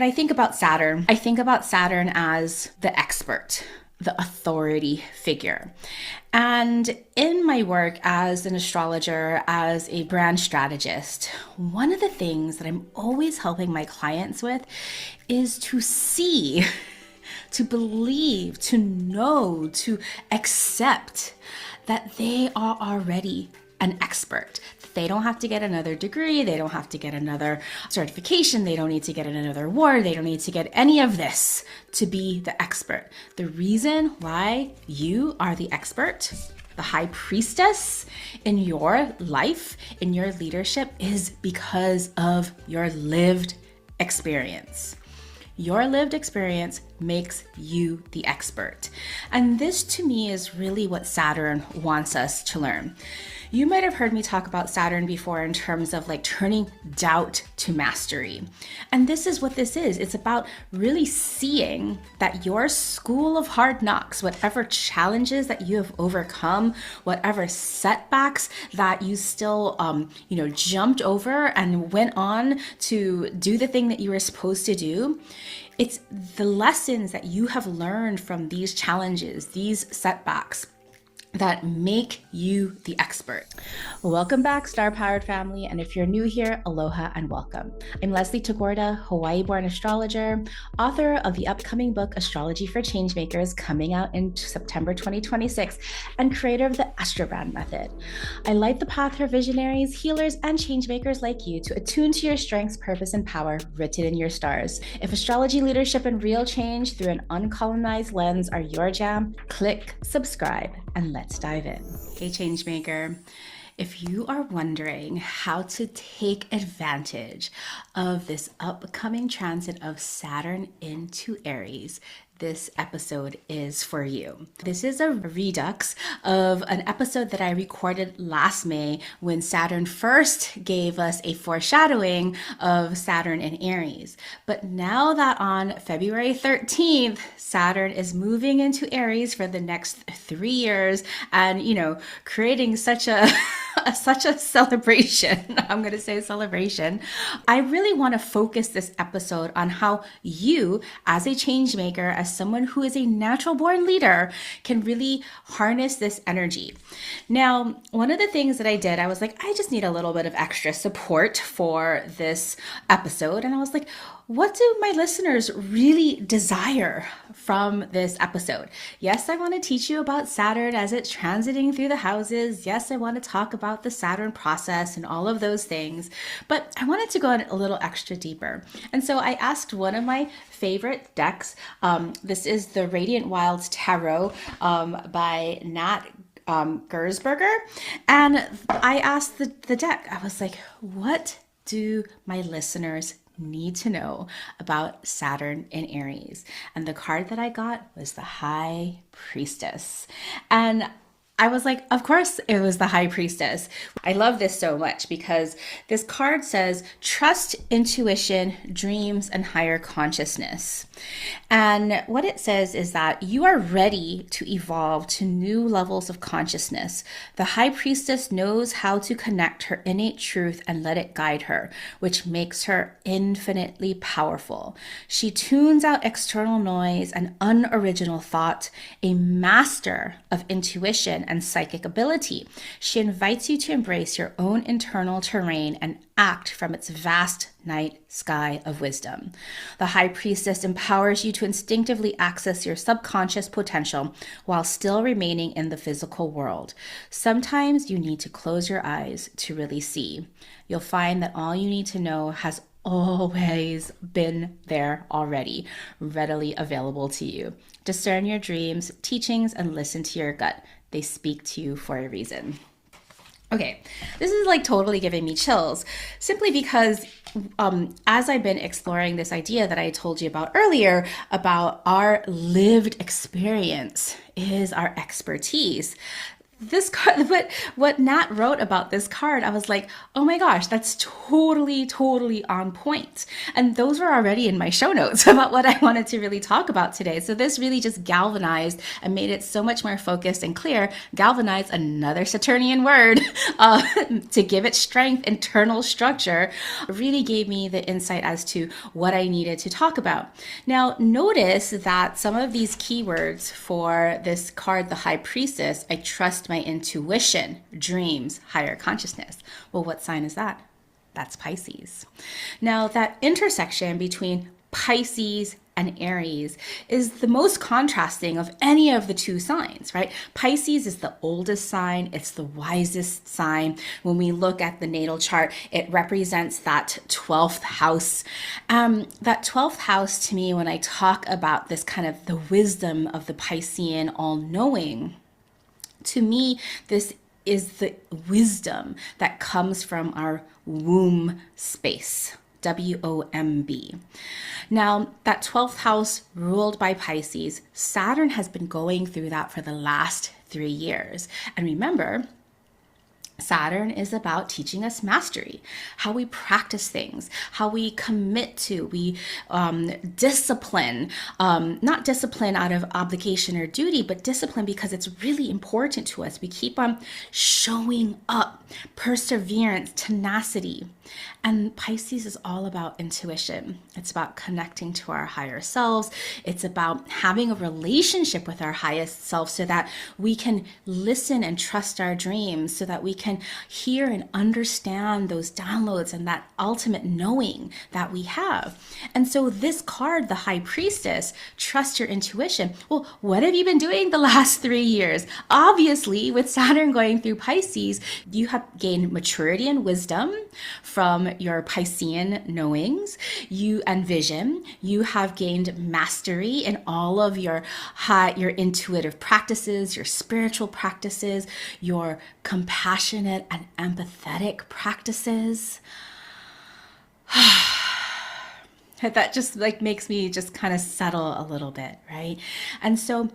When I think about Saturn, I think about Saturn as the expert, the authority figure. And in my work as an astrologer, as a brand strategist, one of the things that I'm always helping my clients with is to see, to believe, to know, to accept that they are already an expert. They don't have to get another degree. They don't have to get another certification. They don't need to get another award. They don't need to get any of this to be the expert. The reason why you are the expert, the high priestess in your life, in your leadership, is because of your lived experience. Your lived experience makes you the expert. And this to me is really what Saturn wants us to learn. You might have heard me talk about Saturn before in terms of like turning doubt to mastery. And this is what this is. It's about really seeing that your school of hard knocks, whatever challenges that you have overcome, whatever setbacks that you still, jumped over and went on to do the thing that you were supposed to do. It's the lessons that you have learned from these challenges, these setbacks, that make you the expert. Welcome back, star-powered family. And if you're new here, aloha and welcome. I'm Leslie Tagorda, Hawaii-born astrologer, author of the upcoming book, Astrology for Changemakers, coming out in September 2026, and creator of the Astrobrand method. I light the path for visionaries, healers, and changemakers like you to attune to your strengths, purpose, and power written in your stars. If astrology, leadership, and real change through an uncolonized lens are your jam, click subscribe and let's dive in. Hey, Changemaker. If you are wondering how to take advantage of this upcoming transit of Saturn into Aries, this episode is for you. This is a redux of an episode that I recorded last May when Saturn first gave us a foreshadowing of Saturn in Aries. But now that on February 13th, Saturn is moving into Aries for the next 3 years and, creating such a celebration. I'm going to say celebration. I really want to focus this episode on how you, as a change maker, as someone who is a natural born leader, can really harness this energy. Now, one of the things that I did, I was like, I just need a little bit of extra support for this episode. And I was like, what do my listeners really desire from this episode? Yes, I want to teach you about Saturn as it's transiting through the houses. Yes, I want to talk about the Saturn process and all of those things, but I wanted to go a little extra deeper. And so I asked one of my favorite decks. This is the Radiant Wilds Tarot by Nat Gersberger. And I asked the deck, I was like, what do my listeners need to know about Saturn in Aries? And the card that I got was the High Priestess. And I was like, of course it was the High Priestess. I love this so much because this card says, trust intuition, dreams, and higher consciousness. And what it says is that you are ready to evolve to new levels of consciousness. The High Priestess knows how to connect her innate truth and let it guide her, which makes her infinitely powerful. She tunes out external noise and unoriginal thought, a master of intuition and psychic ability. She invites you to embrace your own internal terrain and act from its vast night sky of wisdom. The High Priestess empowers you to instinctively access your subconscious potential while still remaining in the physical world. Sometimes you need to close your eyes to really see. You'll find that all you need to know has always been there already, readily available to you. Discern your dreams, teachings, and listen to your gut. They speak to you for a reason. Okay, this is like totally giving me chills simply because as I've been exploring this idea that I told you about earlier about our lived experience is our expertise. this card, what Nat wrote about this card, I was like, oh my gosh, that's totally on point. And those were already in my show notes about what I wanted to really talk about today. So this really just galvanized and made it so much more focused and clear. Galvanized, another Saturnian word, to give it strength, internal structure, really gave me the insight as to what I needed to talk about. Now, notice that some of these keywords for this card, the High Priestess, I trust my intuition, dreams, higher consciousness. Well, what sign is that? That's Pisces. Now, that intersection between Pisces and Aries is the most contrasting of any of the two signs, right? Pisces is the oldest sign. It's the wisest sign. When we look at the natal chart, it represents that 12th house. That 12th house, to me, when I talk about this kind of the wisdom of the Piscean all-knowing, to me, this is the wisdom that comes from our womb space. WOMB. Now, that 12th house ruled by Pisces, Saturn has been going through that for the last 3 years. And remember, Saturn is about teaching us mastery, how we practice things, how we commit to, we discipline, not discipline out of obligation or duty, but discipline because it's really important to us. We keep on showing up, perseverance, tenacity. And Pisces is all about intuition. It's about connecting to our higher selves. It's about having a relationship with our highest self so that we can listen and trust our dreams, so that we can hear and understand those downloads and that ultimate knowing that we have. And so this card, the High Priestess, trust your intuition. Well, what have you been doing the last 3 years? Obviously, with Saturn going through Pisces, you have gained maturity and wisdom from your Piscean knowings, and vision. You have gained mastery in all of your intuitive practices, your spiritual practices, your compassionate and empathetic practices. That just makes me just kind of settle a little bit, right? And so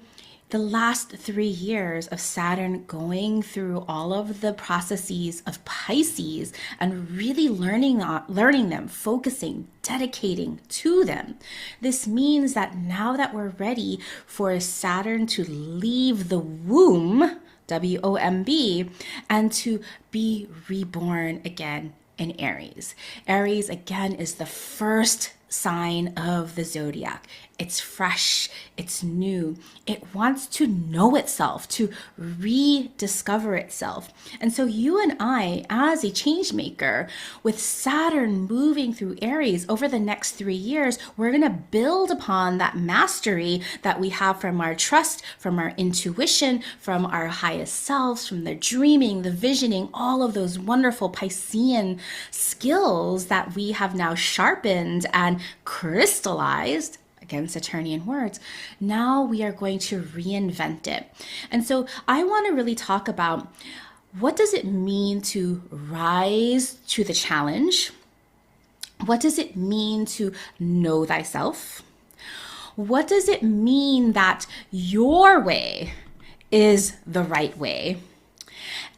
the last 3 years of Saturn going through all of the processes of Pisces and really learning them, focusing, dedicating to them. This means that now that we're ready for Saturn to leave the womb, WOMB, and to be reborn again in Aries. Aries, again, is the first sign of the zodiac. It's fresh, it's new. It wants to know itself, to rediscover itself. And so you and I, as a change maker, with Saturn moving through Aries over the next 3 years, we're going to build upon that mastery that we have from our trust, from our intuition, from our highest selves, from the dreaming, the visioning, all of those wonderful Piscean skills that we have now sharpened and crystallized. Again, Saturnian words. Now we are going to reinvent it. And so I want to really talk about, what does it mean to rise to the challenge? What does it mean to know thyself? What does it mean that your way is the right way?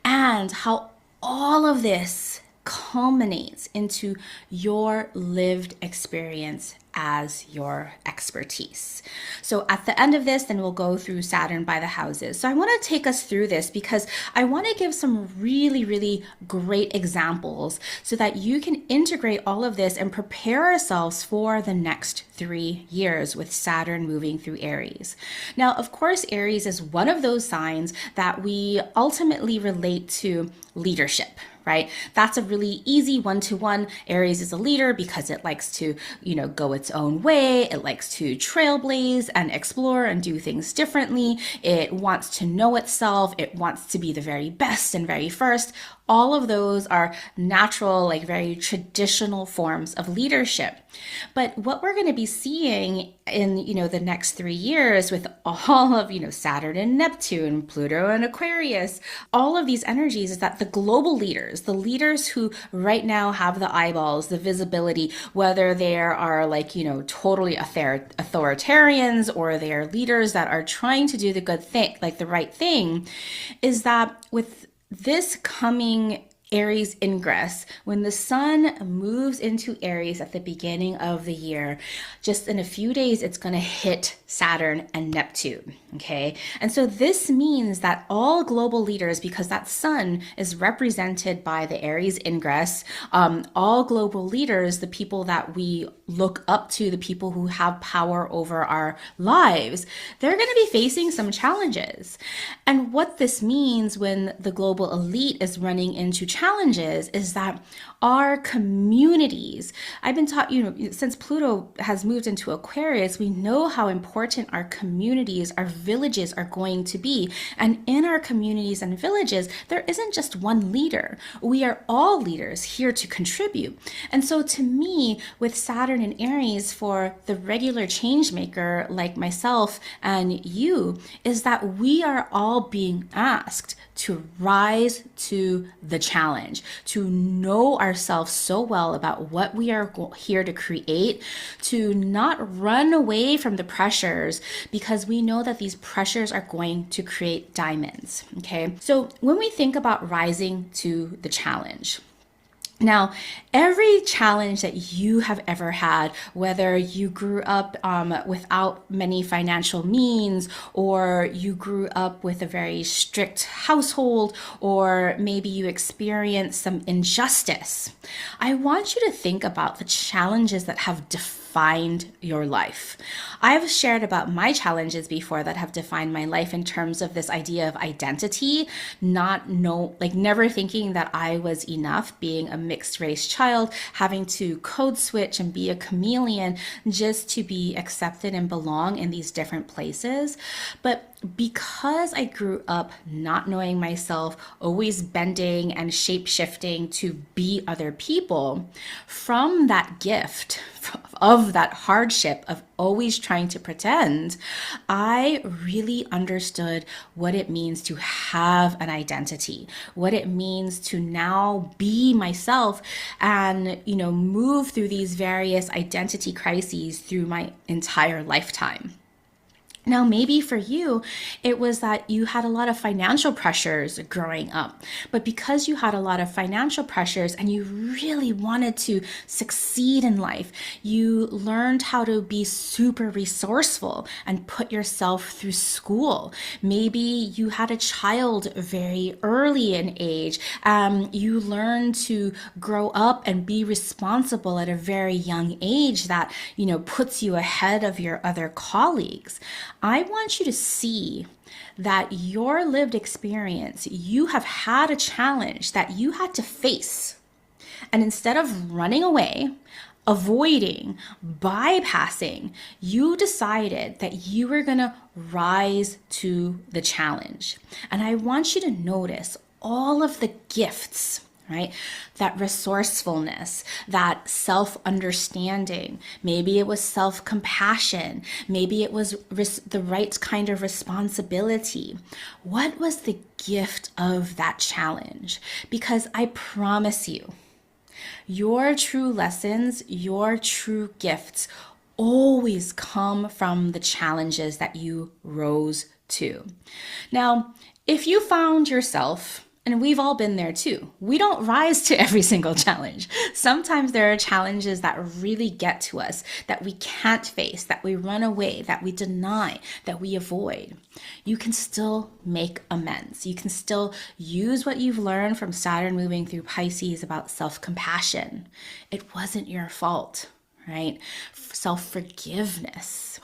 And how all of this culminates into your lived experience as your expertise. So at the end of this, then we'll go through Saturn by the houses. So I want to take us through this because I want to give some really great examples so that you can integrate all of this and prepare ourselves for the next 3 years with Saturn moving through Aries. Now, of course, Aries is one of those signs that we ultimately relate to leadership, right? That's a really easy one-to-one. Aries is a leader because it likes to, go its own way. It likes to trailblaze and explore and do things differently. It wants to know itself. It wants to be the very best and very first. All of those are natural, like very traditional forms of leadership. But what we're going to be seeing in, the next 3 years with all of, Saturn and Neptune, Pluto and Aquarius, all of these energies is that the global leaders, the leaders who right now have the eyeballs, the visibility, whether they are like, totally authoritarians or they are leaders that are trying to do the good thing, like the right thing, is that with this coming Aries ingress, when the sun moves into Aries at the beginning of the year, just in a few days, it's going to hit Saturn and Neptune. Okay. And so this means that all global leaders, because that sun is represented by the Aries ingress, all global leaders, the people that we look up to, the people who have power over our lives, they're going to be facing some challenges. And what this means when the global elite is running into challenges is that our communities, I've been taught, since Pluto has moved into Aquarius, we know how important our communities, our villages are going to be. And in our communities and villages, there isn't just one leader. We are all leaders here to contribute. And so to me, with Saturn and Aries, for the regular change maker like myself and you, is that we are all being asked to rise to the challenge, to know ourselves so well about what we are here to create, to not run away from the pressures, because we know that these pressures are going to create diamonds. Okay. So when we think about rising to the challenge, now, every challenge that you have ever had, whether you grew up without many financial means, or you grew up with a very strict household, or maybe you experienced some injustice, I want you to think about the challenges that have defined your life. I've shared about my challenges before that have defined my life in terms of this idea of identity, never thinking that I was enough, being a mixed race child, having to code switch and be a chameleon just to be accepted and belong in these different places. But because I grew up not knowing myself, always bending and shape shifting to be other people, from that gift of that hardship of always trying to pretend, I really understood what it means to have an identity, what it means to now be myself and, move through these various identity crises through my entire lifetime. Now, maybe for you, it was that you had a lot of financial pressures growing up, but because you had a lot of financial pressures and you really wanted to succeed in life, you learned how to be super resourceful and put yourself through school. Maybe you had a child very early in age. You learned to grow up and be responsible at a very young age that, puts you ahead of your other colleagues. I want you to see that your lived experience, you have had a challenge that you had to face. And instead of running away, avoiding, bypassing, you decided that you were going to rise to the challenge. And I want you to notice all of the gifts, right? That resourcefulness, that self-understanding. Maybe it was self-compassion. Maybe it was the right kind of responsibility. What was the gift of that challenge? Because I promise you, your true lessons, your true gifts always come from the challenges that you rose to. Now, if you found yourself, and we've all been there too, we don't rise to every single challenge. Sometimes there are challenges that really get to us, that we can't face, that we run away, that we deny, that we avoid. You can still make amends. You can still use what you've learned from Saturn moving through Pisces about self-compassion. It wasn't your fault, right? Self-forgiveness.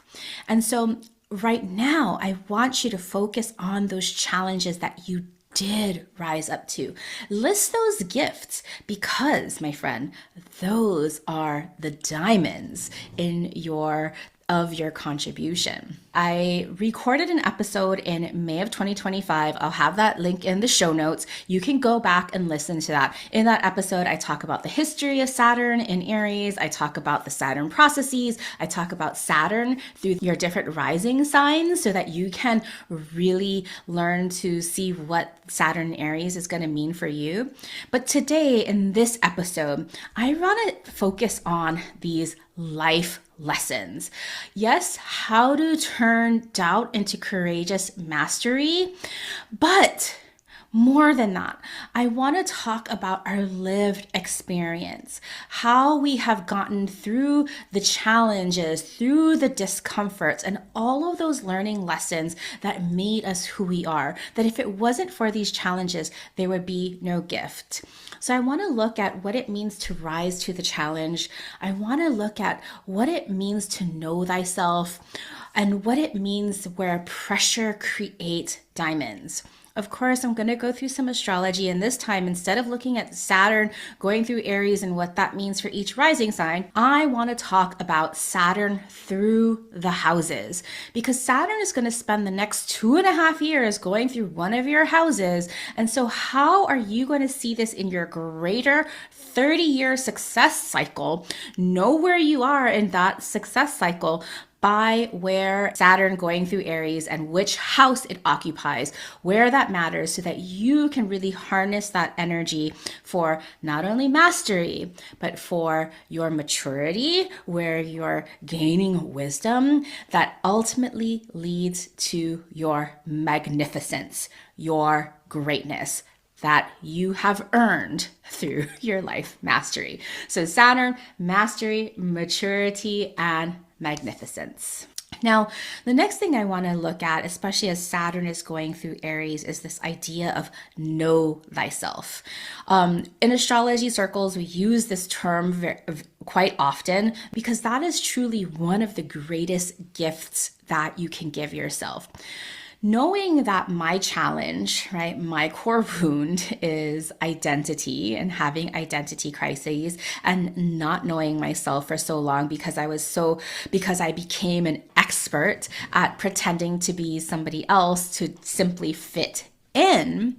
And so right now, I want you to focus on those challenges that you did rise up to. List those gifts because, my friend, those are the diamonds in your of your contribution. I recorded an episode in May of 2025. I'll have that link in the show notes. You can go back and listen to that. In that episode, I talk about the history of Saturn in Aries. I talk about the Saturn processes. I talk about Saturn through your different rising signs so that you can really learn to see what Saturn in Aries is going to mean for you. But today in this episode, I want to focus on these life lessons. Yes, how to turn doubt into courageous mastery, but more than that, I want to talk about our lived experience, how we have gotten through the challenges, through the discomforts, and all of those learning lessons that made us who we are, that if it wasn't for these challenges, there would be no gift. So I want to look at what it means to rise to the challenge. I want to look at what it means to know thyself and what it means where pressure creates diamonds. Of course, I'm going to go through some astrology, and this time, instead of looking at Saturn going through Aries and what that means for each rising sign, I want to talk about Saturn through the houses, because Saturn is going to spend the next 2.5 years going through one of your houses. And so how are you going to see this in your greater 30-year success cycle? Know where you are in that success cycle by where Saturn going through Aries and which house it occupies, where that matters, so that you can really harness that energy for not only mastery, but for your maturity, where you're gaining wisdom that ultimately leads to your magnificence, your greatness that you have earned through your life mastery. So Saturn, mastery, maturity, and magnificence. Now, the next thing I want to look at, especially as Saturn is going through Aries, is this idea of know thyself. In astrology circles, we use this term quite often because that is truly one of the greatest gifts that you can give yourself. Knowing that my challenge, right, my core wound is identity and having identity crises and not knowing myself for so long because I became an expert at pretending to be somebody else to simply fit in.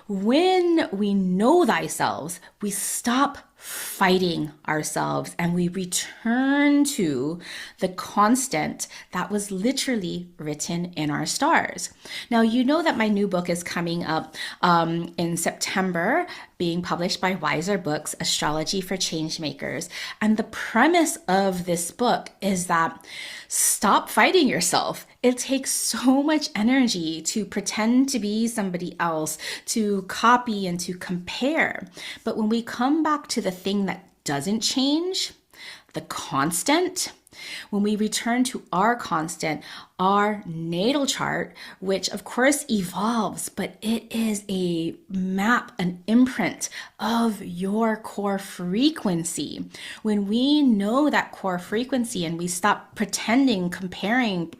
When we know thyself, we stop fighting ourselves and we return to the constant that was literally written in our stars. Now, you know that my new book is coming up in September, being published by Wiser Books, Astrology for Changemakers. And the premise of this book is that stop fighting yourself. It takes so much energy to pretend to be somebody else, to copy and to compare. But when we come back to the thing that doesn't change, the constant, when we return to our constant, our natal chart, which of course evolves, but it is a map, an imprint of your core frequency. When we know that core frequency and we stop pretending, comparing,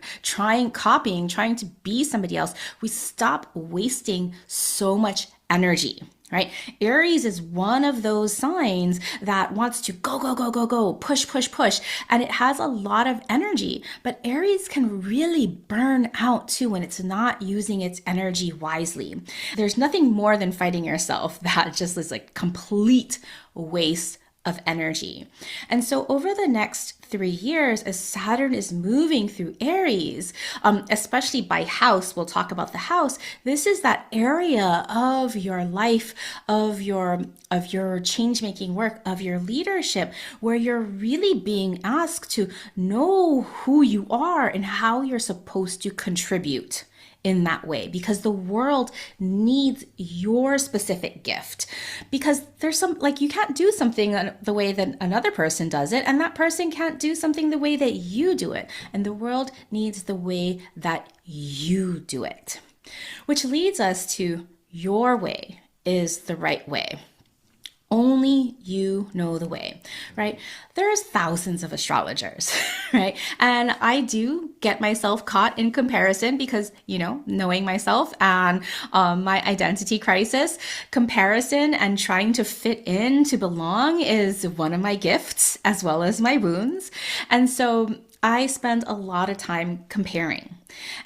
copying, trying to be somebody else, we stop wasting so much energy. Right? Aries is one of those signs that wants to go, push. And it has a lot of energy, but Aries can really burn out too when it's not using its energy wisely. There's nothing more than fighting yourself that just is like complete waste of energy. And so over the next 3 years, as Saturn is moving through Aries, especially by house, we'll talk about the house. This is that area of your life, of your change-making work, of your leadership, where you're really being asked to know who you are and how you're supposed to contribute in that way, because the world needs your specific gift, because there's you can't do something the way that another person does it, and that person can't do something the way that you do it, and the world needs the way that you do it, which leads us to your way is the right way. Only you know the way, right? There's thousands of astrologers, right? And I do get myself caught in comparison because, knowing myself and my identity crisis, comparison and trying to fit in to belong is one of my gifts as well as my wounds. And so I spend a lot of time comparing.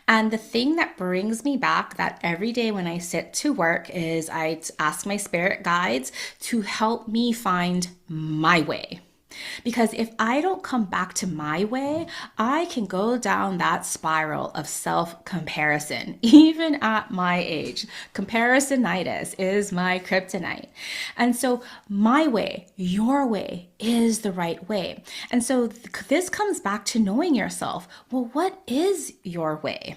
And the thing that brings me back that every day when I sit to work is I ask my spirit guides to help me find my way. Because if I don't come back to my way, I can go down that spiral of self comparison, even at my age. Comparisonitis is my kryptonite. And so, my way, your way, is the right way. And so, this comes back to knowing yourself. Well, what is your way?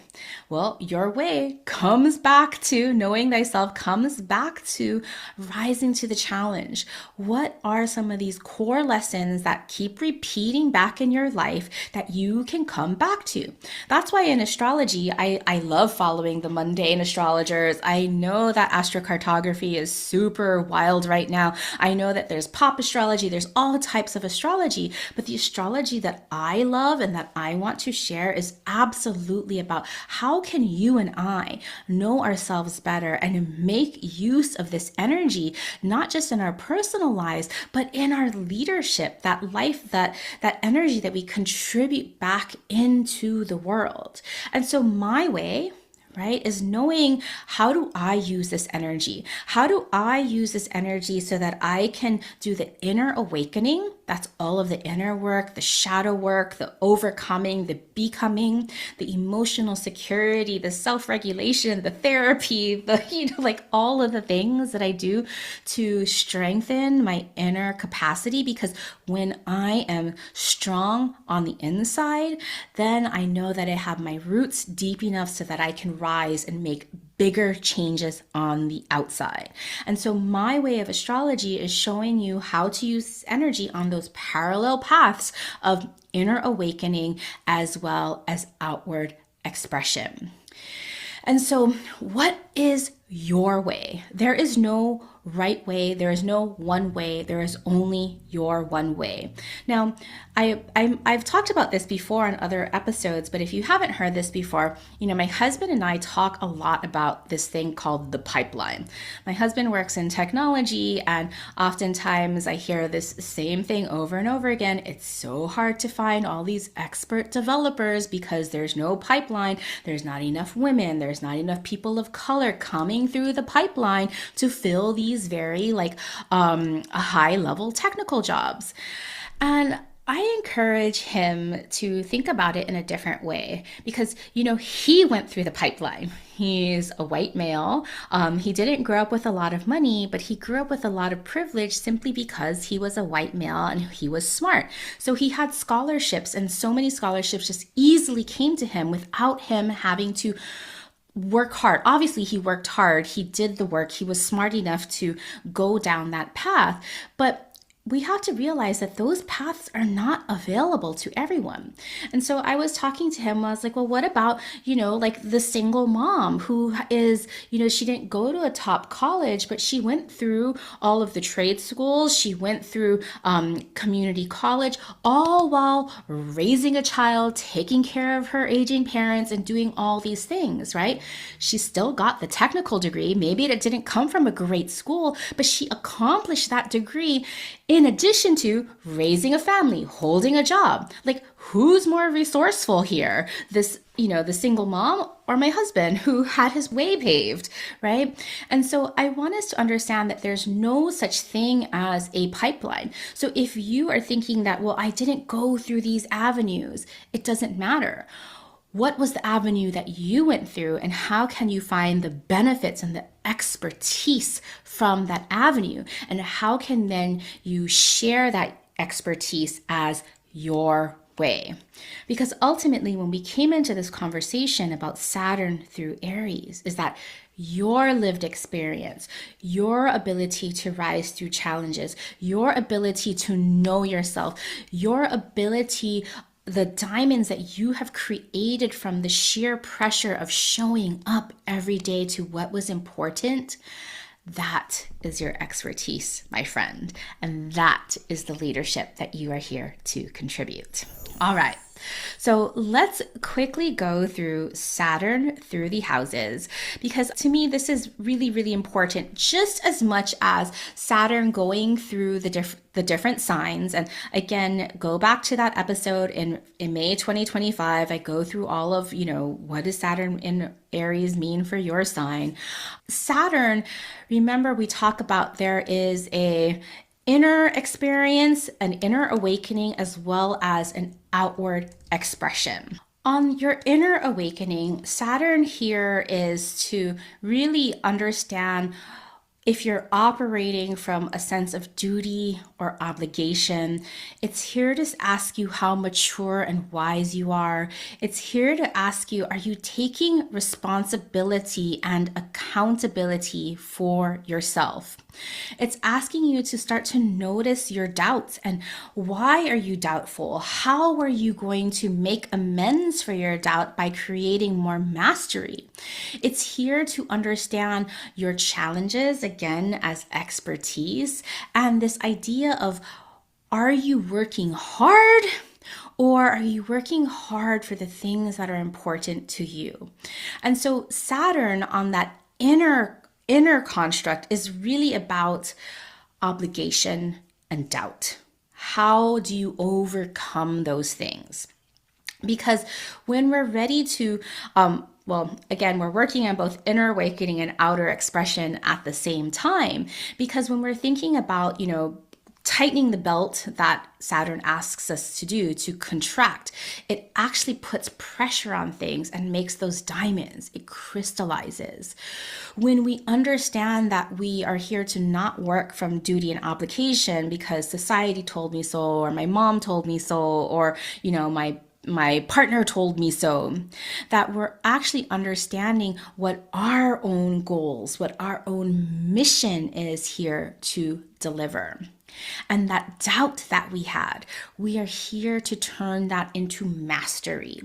Well, your way comes back to knowing thyself, comes back to rising to the challenge. What are some of these core lessons that keep repeating back in your life that you can come back to? That's why in astrology, I love following the mundane astrologers. I know that astrocartography is super wild right now. I know that there's pop astrology, there's all types of astrology, but the astrology that I love and that I want to share is absolutely about how can you and I know ourselves better and make use of this energy, not just in our personal lives, but in our leadership, that life, that energy that we contribute back into the world. And so my way, right, is knowing, how do I use this energy? How do I use this energy so that I can do the inner awakening? That's all of the inner work, the shadow work, the overcoming, the becoming, the emotional security, the self-regulation, the therapy, like all of the things that I do to strengthen my inner capacity. Because when I am strong on the inside, then I know that I have my roots deep enough so that I can rise and make bigger changes on the outside. And so my way of astrology is showing you how to use energy on those parallel paths of inner awakening as well as outward expression. And so what is your way? There is no right way. There is no one way. There is only your one way. Now, I've talked about this before on other episodes, but if you haven't heard this before, my husband and I talk a lot about this thing called the pipeline. My husband works in technology, and oftentimes I hear this same thing over and over again. It's so hard to find all these expert developers because there's no pipeline. There's not enough women. There's not enough people of color coming through the pipeline to fill these very high level technical jobs. And I encourage him to think about it in a different way because, he went through the pipeline. He's a white male. He didn't grow up with a lot of money, but he grew up with a lot of privilege simply because he was a white male and he was smart. So he had scholarships, and so many scholarships just easily came to him without him having to work hard. Obviously, he worked hard. He did the work. He was smart enough to go down that path. But we have to realize that those paths are not available to everyone. And so I was talking to him, I was like, well, what about, the single mom who is, she didn't go to a top college, but she went through all of the trade schools. She went through community college, all while raising a child, taking care of her aging parents, and doing all these things, right? She still got the technical degree. Maybe it didn't come from a great school, but she accomplished that degree in addition to raising a family, holding a job. Like, who's more resourceful here? This, the single mom or my husband who had his way paved, right? And so I want us to understand that there's no such thing as a pipeline. So if you are thinking that, well, I didn't go through these avenues, it doesn't matter. What was the avenue that you went through, and how can you find the benefits and the expertise from that avenue? And how can then you share that expertise as your way? Because ultimately, when we came into this conversation about Saturn through Aries, is that your lived experience, your ability to rise through challenges, your ability to know yourself, your ability, the diamonds that you have created from the sheer pressure of showing up every day to what was important, that is your expertise, my friend. And that is the leadership that you are here to contribute. All right. So let's quickly go through Saturn through the houses, because to me, this is really, really important, just as much as Saturn going through the different signs. And again, go back to that episode in May 2025. I go through all of, what does Saturn in Aries mean for your sign? Saturn, remember we talk about there is a inner experience, an inner awakening, as well as an outward expression. On your inner awakening, Saturn here is to really understand if you're operating from a sense of duty or obligation. It's here to ask you how mature and wise you are. It's here to ask you, are you taking responsibility and accountability for yourself? It's asking you to start to notice your doubts and why are you doubtful? How are you going to make amends for your doubt by creating more mastery? It's here to understand your challenges, again, as expertise, and this idea of, are you working hard? Or are you working hard for the things that are important to you? And so Saturn on that inner construct is really about obligation and doubt. How do you overcome those things? Because when we're ready to, again, we're working on both inner awakening and outer expression at the same time. Because when we're thinking about, tightening the belt that Saturn asks us to do, to contract, it actually puts pressure on things and makes those diamonds. It crystallizes. When we understand that we are here to not work from duty and obligation because society told me so, or my mom told me so, or, my partner told me so, that we're actually understanding what our own goals, what our own mission is here to deliver. And that doubt that we had, we are here to turn that into mastery.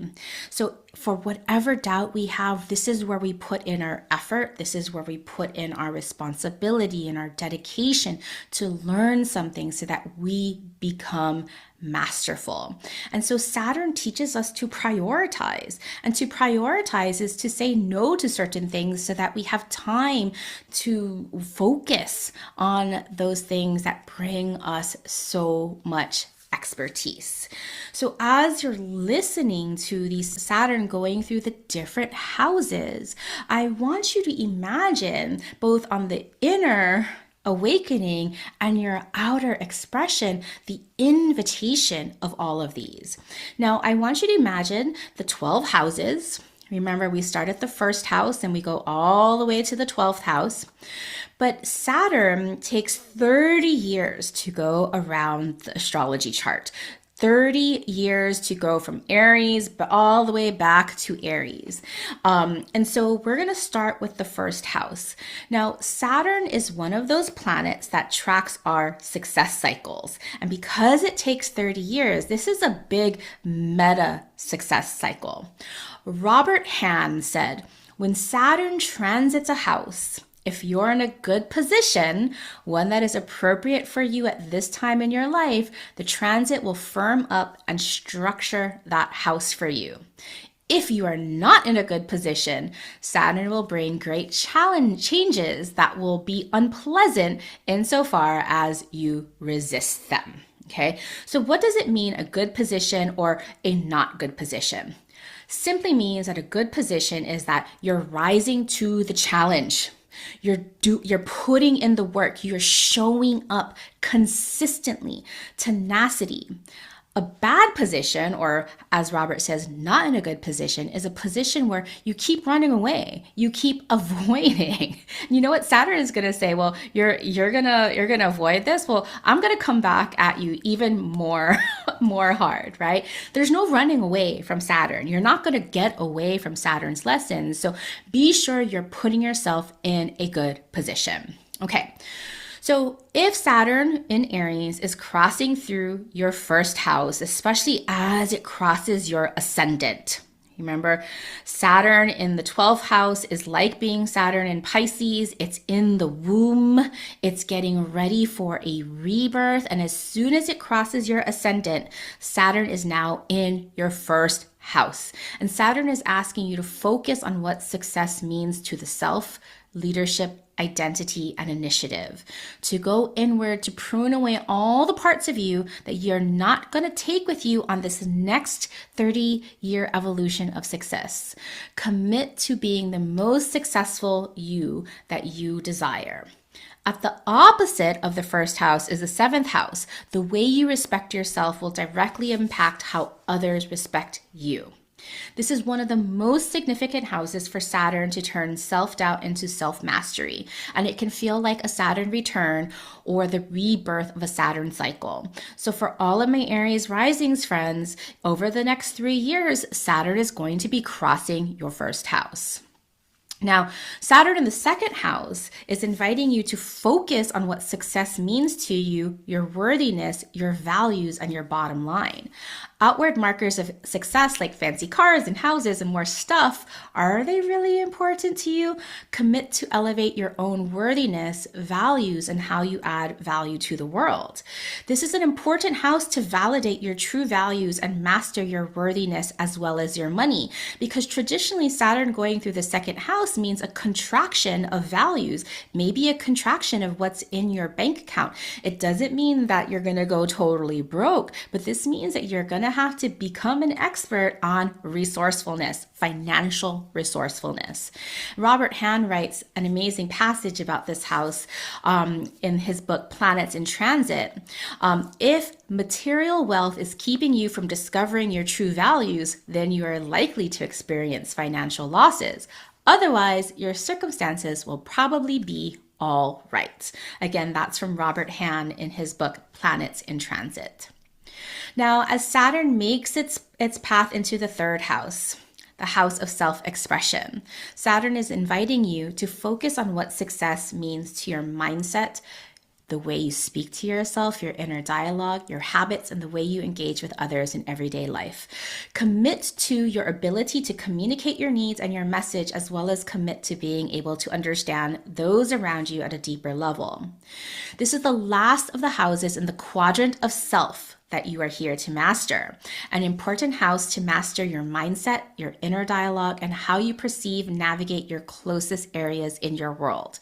So for whatever doubt we have, this is where we put in our effort. This is where we put in our responsibility and our dedication to learn something so that we become masterful. And so Saturn teaches us to prioritize. And to prioritize is to say no to certain things so that we have time to focus on those things that bring us so much expertise. So as you're listening to these Saturn going through the different houses, I want you to imagine both on the inner awakening and your outer expression, the invitation of all of these. Now, I want you to imagine the 12 houses. Remember, we start at the first house and we go all the way to the 12th house. But Saturn takes 30 years to go around the astrology chart. 30 years to go from Aries, but all the way back to Aries. And so we're going to start with the first house. Now, Saturn is one of those planets that tracks our success cycles. And because it takes 30 years, this is a big meta success cycle. Robert Hahn said, when Saturn transits a house, if you're in a good position, one that is appropriate for you at this time in your life, the transit will firm up and structure that house for you. If you are not in a good position, Saturn will bring great changes that will be unpleasant insofar as you resist them. Okay, so what does it mean, a good position or a not good position? Simply means that a good position is that you're rising to the challenge. You're putting in the work. You're showing up consistently, tenacity. A bad position, or as Robert says, not in a good position, is a position where you keep running away. You keep avoiding. You know what Saturn is going to say? Well, you're going to avoid this. Well, I'm going to come back at you even more hard, right? There's no running away from Saturn. You're not going to get away from Saturn's lessons. So be sure you're putting yourself in a good position. Okay. So if Saturn in Aries is crossing through your first house, especially as it crosses your ascendant, Remember, Saturn in the 12th house is like being Saturn in Pisces. It's in the womb. It's getting ready for a rebirth. And as soon as it crosses your ascendant, Saturn is now in your first house. And Saturn is asking you to focus on what success means to the self, leadership, identity, and initiative. To go inward, to prune away all the parts of you that you're not going to take with you on this next 30-year evolution of success. Commit to being the most successful you that you desire. At the opposite of the first house is the 7th house. The way you respect yourself will directly impact how others respect you. This is one of the most significant houses for Saturn to turn self-doubt into self-mastery, and it can feel like a Saturn return or the rebirth of a Saturn cycle. So for all of my Aries risings friends, over the next 3 years, Saturn is going to be crossing your first house. Now, Saturn in the 2nd house is inviting you to focus on what success means to you, your worthiness, your values, and your bottom line. Outward markers of success like fancy cars and houses and more stuff, are they really important to you? Commit to elevate your own worthiness, values, and how you add value to the world. This is an important house to validate your true values and master your worthiness as well as your money, because traditionally Saturn going through the 2nd house means a contraction of values, maybe a contraction of what's in your bank account. It doesn't mean that you're going to go totally broke, but this means that you're going to have to become an expert on resourcefulness, financial resourcefulness. Robert Hand writes an amazing passage about this house in his book, Planets in Transit. If material wealth is keeping you from discovering your true values, then you are likely to experience financial losses. Otherwise, your circumstances will probably be all right. Again, that's from Robert Hand in his book, Planets in Transit. Now, as Saturn makes its path into the 3rd house, the house of self-expression, Saturn is inviting you to focus on what success means to your mindset, the way you speak to yourself, your inner dialogue, your habits, and the way you engage with others in everyday life. Commit to your ability to communicate your needs and your message, as well as commit to being able to understand those around you at a deeper level. This is the last of the houses in the quadrant of self that you are here to master. An important house to master your mindset, your inner dialogue, and how you perceive, navigate your closest areas in your world.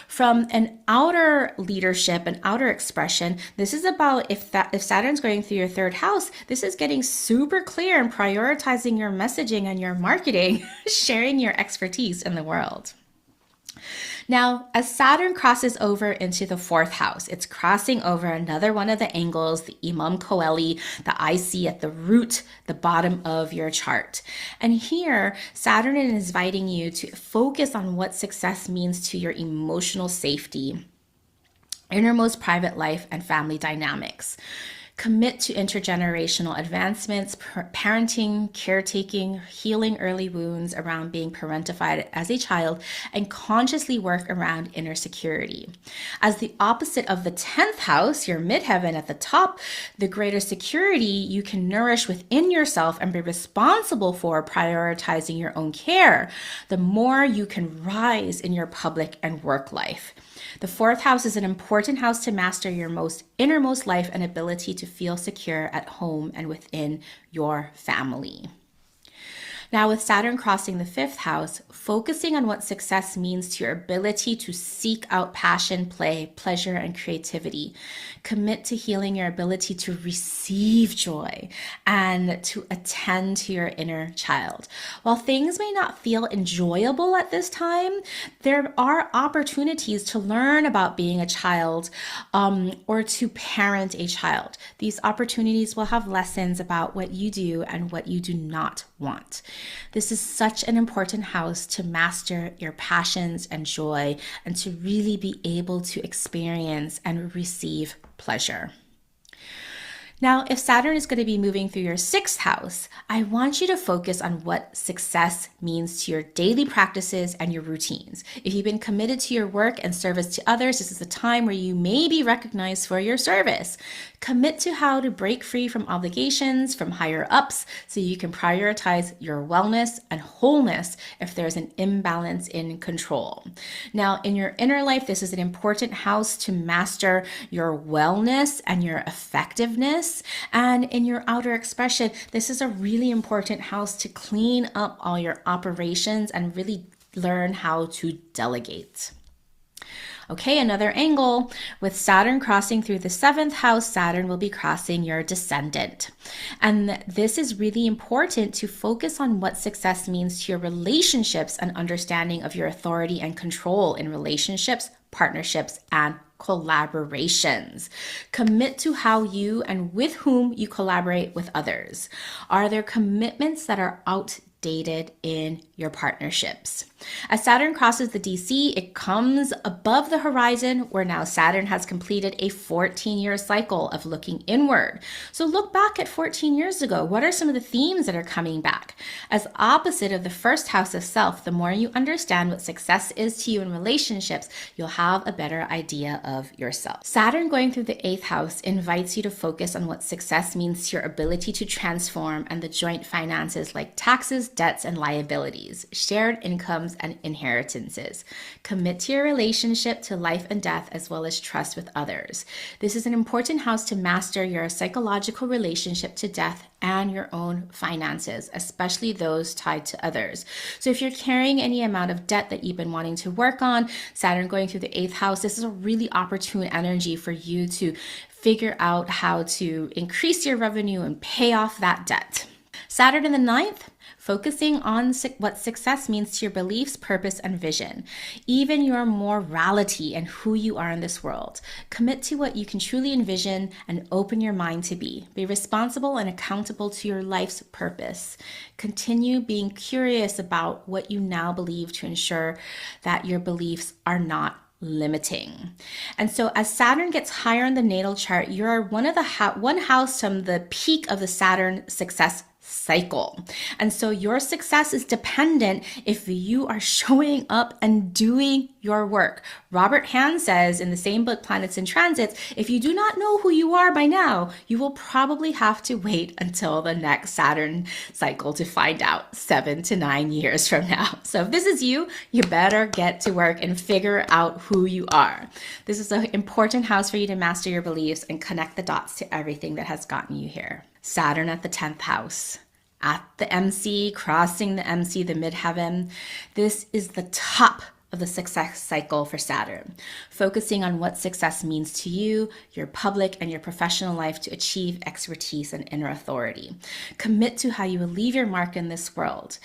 From an outer leadership and outer expression, this is about if Saturn's going through your 3rd house, this is getting super clear and prioritizing your messaging and your marketing, sharing your expertise in the world. Now, as Saturn crosses over into the 4th house, it's crossing over another one of the angles, the Imam Coeli, that I see at the root, the bottom of your chart. And here, Saturn is inviting you to focus on what success means to your emotional safety, innermost private life, and family dynamics. Commit to intergenerational advancements, parenting, caretaking, healing early wounds around being parentified as a child, and consciously work around inner security. As the opposite of the 10th house, your midheaven at the top, the greater security you can nourish within yourself and be responsible for prioritizing your own care, the more you can rise in your public and work life. The 4th house is an important house to master your innermost life and ability to feel secure at home and within your family. Now, with Saturn crossing the 5th house, focusing on what success means to your ability to seek out passion, play, pleasure, and creativity. Commit to healing your ability to receive joy and to attend to your inner child. While things may not feel enjoyable at this time, there are opportunities to learn about being a child or to parent a child. These opportunities will have lessons about what you do and what you do not want. This is such an important house to master your passions and joy and to really be able to experience and receive pleasure. Now, if Saturn is going to be moving through your sixth house, I want you to focus on what success means to your daily practices and your routines. If you've been committed to your work and service to others, this is a time where you may be recognized for your service. Commit to how to break free from obligations from higher ups so you can prioritize your wellness and wholeness if there's an imbalance in control. Now, in your inner life, this is an important house to master your wellness and your effectiveness. And in your outer expression, this is a really important house to clean up all your operations and really learn how to delegate. Okay, another angle. With Saturn crossing through the seventh house, Saturn will be crossing your descendant. And this is really important to focus on what success means to your relationships and understanding of your authority and control in relationships, partnerships, and collaborations. Commit to how you and with whom you collaborate with others. Are there commitments that are outdated in your partnerships? As Saturn crosses the DC, it comes above the horizon where now Saturn has completed a 14-year cycle of looking inward. So look back at 14 years ago. What are some of the themes that are coming back? As opposite of the first house of self, the more you understand what success is to you in relationships, you'll have a better idea of yourself. Saturn going through the eighth house invites you to focus on what success means to your ability to transform and the joint finances like taxes, debts, and liabilities, shared incomes, and inheritances. Commit to your relationship to life and death as well as trust with others. This is an important house to master your psychological relationship to death and your own finances, especially those tied to others. So if you're carrying any amount of debt that you've been wanting to work on, Saturn going through the eighth house, this is a really opportune energy for you to figure out how to increase your revenue and pay off that debt. Saturn in the ninth, focusing on what success means to your beliefs, purpose, and vision, even your morality and who you are in this world. Commit to what you can truly envision and open your mind to be. Be responsible and accountable to your life's purpose. Continue being curious about what you now believe to ensure that your beliefs are not limiting. And so as Saturn gets higher in the natal chart, you're one house from the peak of the Saturn success cycle. And so your success is dependent if you are showing up and doing your work. Robert Hand says in the same book, Planets and Transits, if you do not know who you are by now, you will probably have to wait until the next Saturn cycle to find out 7 to 9 years from now. So if this is you, you better get to work and figure out who you are. This is an important house for you to master your beliefs and connect the dots to everything that has gotten you here. Saturn at the 10th house. At the MC, crossing the MC, the midheaven. This is the top of the success cycle for Saturn, focusing on what success means to you, your public and your professional life to achieve expertise and inner authority. Commit to how you will leave your mark in this world.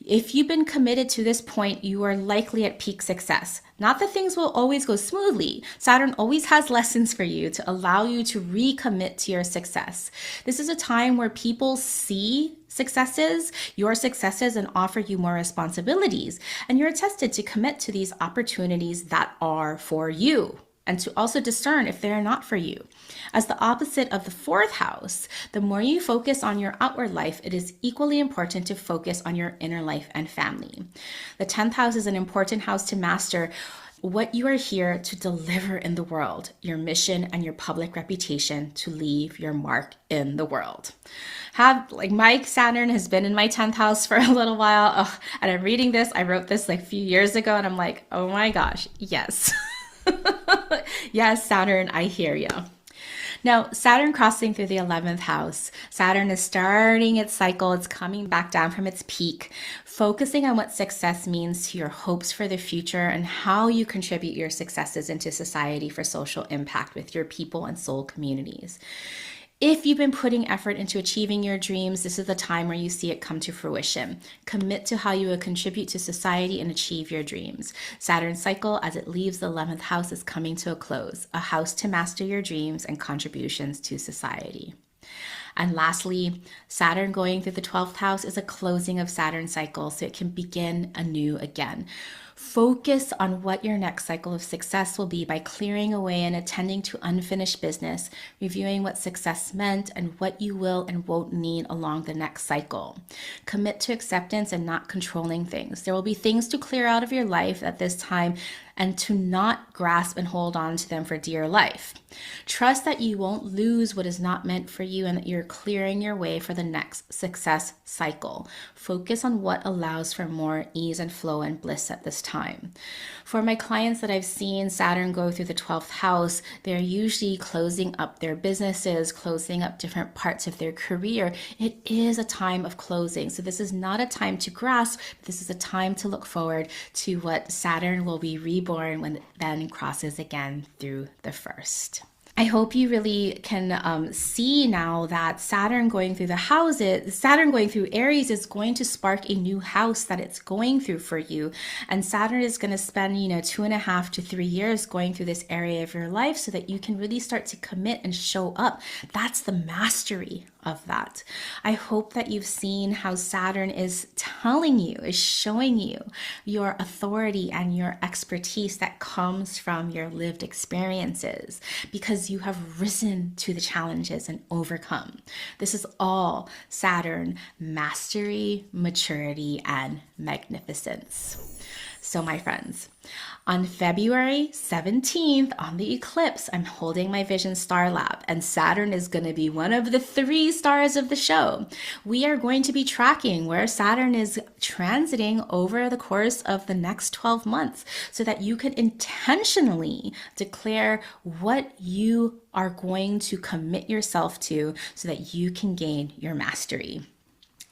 If you've been committed to this point, you are likely at peak success. Not that things will always go smoothly. Saturn always has lessons for you to allow you to recommit to your success. This is a time where people see your successes, and offer you more responsibilities. And you're tested to commit to these opportunities that are for you and to also discern if they're not for you. As the opposite of the fourth house, the more you focus on your outward life, it is equally important to focus on your inner life and family. The 10th house is an important house to master what you are here to deliver in the world, your mission and your public reputation to leave your mark in the world. My Saturn has been in my 10th house for a little while. And I'm reading this. I wrote this a few years ago and I'm like, oh my gosh, yes. Yes, Saturn, I hear you. Now, Saturn crossing through the 11th house. Saturn is starting its cycle. It's coming back down from its peak, focusing on what success means to your hopes for the future and how you contribute your successes into society for social impact with your people and soul communities. If you've been putting effort into achieving your dreams, this is the time where you see it come to fruition. Commit to how you will contribute to society and achieve your dreams. Saturn's cycle, as it leaves the 11th house, is coming to a close, a house to master your dreams and contributions to society. And lastly, Saturn going through the 12th house is a closing of Saturn's cycle, so it can begin anew again. Focus on what your next cycle of success will be by clearing away and attending to unfinished business, reviewing what success meant and what you will and won't need along the next cycle. Commit to acceptance and not controlling things. There will be things to clear out of your life at this time, and to not grasp and hold on to them for dear life. Trust that you won't lose what is not meant for you and that you're clearing your way for the next success cycle. Focus on what allows for more ease and flow and bliss at this time. For my clients that I've seen Saturn go through the 12th house, they're usually closing up their businesses, closing up different parts of their career. It is a time of closing. So this is not a time to grasp, but this is a time to look forward to what Saturn will be reborn when it then crosses again through the first. I hope you really can see now that Saturn going through the houses, Saturn going through Aries is going to spark a new house that it's going through for you. And Saturn is going to spend, 2.5 to 3 years going through this area of your life so that you can really start to commit and show up. That's the mastery of that. I hope that you've seen how Saturn is telling you, is showing you your authority and your expertise that comes from your lived experiences, because you have risen to the challenges and overcome. This is all Saturn mastery, maturity, and magnificence. So my friends, on February 17th, on the eclipse, I'm holding my Vision Star Lab, and Saturn is going to be one of the 3 stars of the show. We are going to be tracking where Saturn is transiting over the course of the next 12 months so that you can intentionally declare what you are going to commit yourself to so that you can gain your mastery.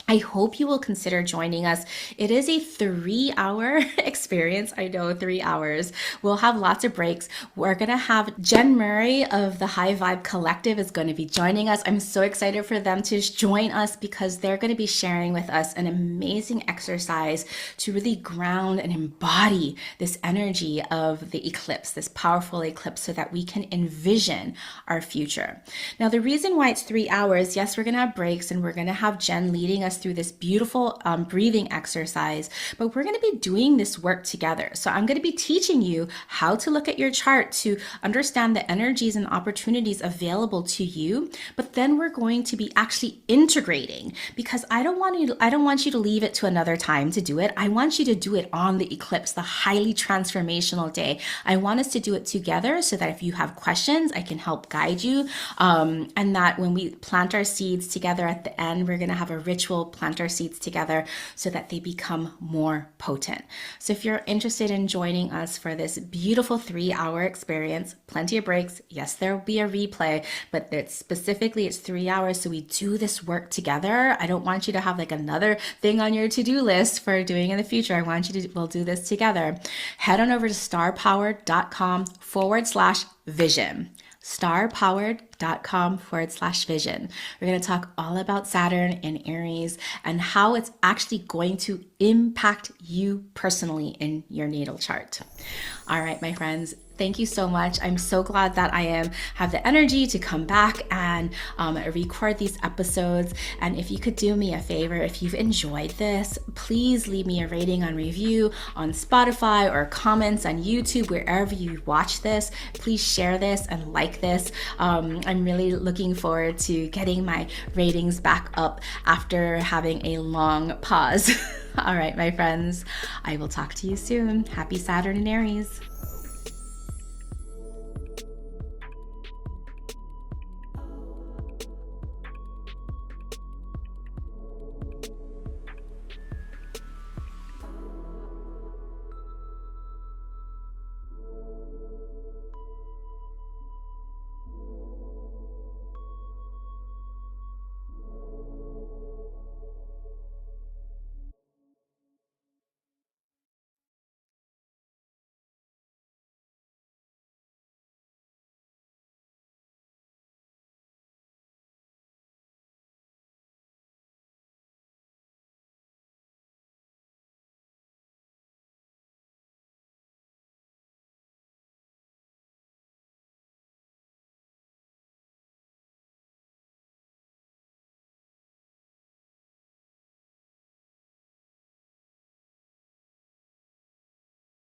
I hope you will consider joining us. It is a 3-hour experience. I know, 3 hours. We'll have lots of breaks. We're going to have Jen Murray of the High Vibe Collective is going to be joining us. I'm so excited for them to join us because they're going to be sharing with us an amazing exercise to really ground and embody this energy of the eclipse, this powerful eclipse, so that we can envision our future. Now, the reason why it's 3 hours, yes, we're going to have breaks and we're going to have Jen leading us through this beautiful breathing exercise, but we're going to be doing this work together. So I'm going to be teaching you how to look at your chart to understand the energies and opportunities available to you, but then we're going to be actually integrating, because I don't want you to leave it to another time to do it. I want you to do it on the eclipse, the highly transformational day. I want us to do it together so that if you have questions, I can help guide you, and that when we plant our seeds together at the end, we're going to have a ritual, plant our seeds together so that they become more potent. So if you're interested in joining us for this beautiful 3-hour experience, plenty of breaks. Yes, there will be a replay, but it's 3 hours. So we do this work together. I don't want you to have like another thing on your to-do list for doing in the future. I want you to, we'll do this together. Head on over to starpowered.com/vision. starpowered.com/vision. We're going to talk all about Saturn in Aries and how it's actually going to impact you personally in your natal chart. All right, my friends, thank you so much. I'm so glad that I have the energy to come back and record these episodes. And if you could do me a favor, if you've enjoyed this, please leave me a rating on review on Spotify or comments on YouTube, wherever you watch this. Please share this and like this. I'm really looking forward to getting my ratings back up after having a long pause. All right, my friends, I will talk to you soon. Happy Saturn in Aries.